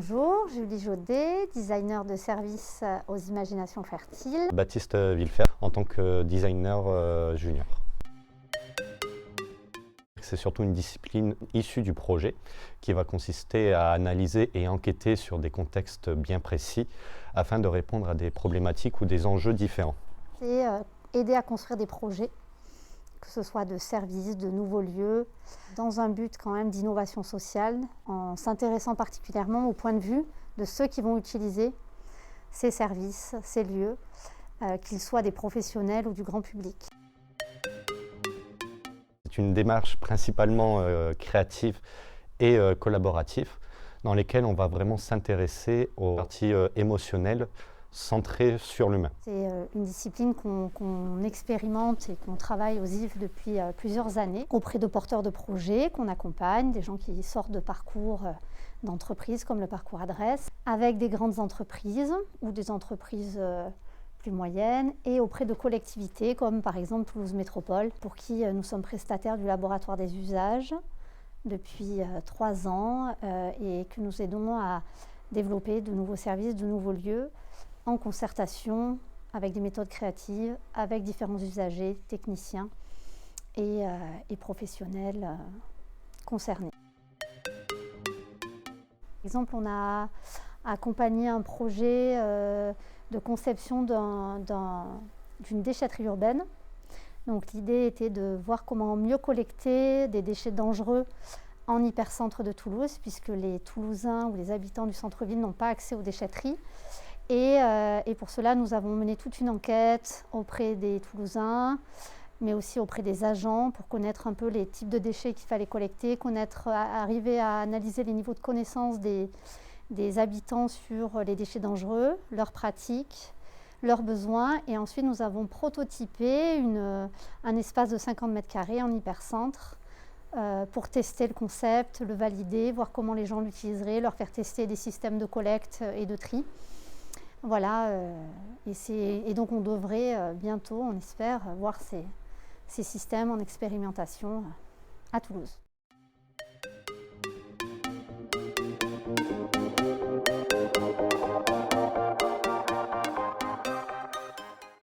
Bonjour, Julie Jaudet, designer de services aux imaginations fertiles. Baptiste Villefer en tant que designer junior. C'est surtout une discipline issue du projet qui va consister à analyser et enquêter sur des contextes bien précis afin de répondre à des problématiques ou des enjeux différents. C'est aider à construire des projets, que ce soit de services, de nouveaux lieux, dans un but quand même d'innovation sociale, en s'intéressant particulièrement au point de vue de ceux qui vont utiliser ces services, ces lieux, qu'ils soient des professionnels ou du grand public. C'est une démarche principalement créative et collaborative dans lesquelles on va vraiment s'intéresser aux parties émotionnelles centrées sur l'humain. C'est une discipline qu'on expérimente et qu'on travaille aux IF depuis plusieurs années auprès de porteurs de projets qu'on accompagne, des gens qui sortent de parcours d'entreprises comme le parcours adresse, avec des grandes entreprises ou des entreprises plus moyennes et auprès de collectivités comme par exemple Toulouse Métropole pour qui nous sommes prestataires du laboratoire des usages depuis 3 ans et que nous aidons à développer de nouveaux services, de nouveaux lieux en concertation avec des méthodes créatives, avec différents usagers, techniciens et professionnels concernés. Par exemple, on a accompagné un projet de conception d'une déchetterie urbaine. Donc, l'idée était de voir comment mieux collecter des déchets dangereux en hypercentre de Toulouse, puisque les Toulousains ou les habitants du centre-ville n'ont pas accès aux déchetteries. Et pour cela, nous avons mené toute une enquête auprès des Toulousains, mais aussi auprès des agents pour connaître un peu les types de déchets qu'il fallait collecter, arriver à analyser les niveaux de connaissance des habitants sur les déchets dangereux, leurs pratiques, leurs besoins. Et ensuite, nous avons prototypé un espace de 50 mètres carrés en hypercentre pour tester le concept, le valider, voir comment les gens l'utiliseraient, leur faire tester des systèmes de collecte et de tri. Voilà, et donc on devrait bientôt, on espère, voir ces systèmes en expérimentation à Toulouse.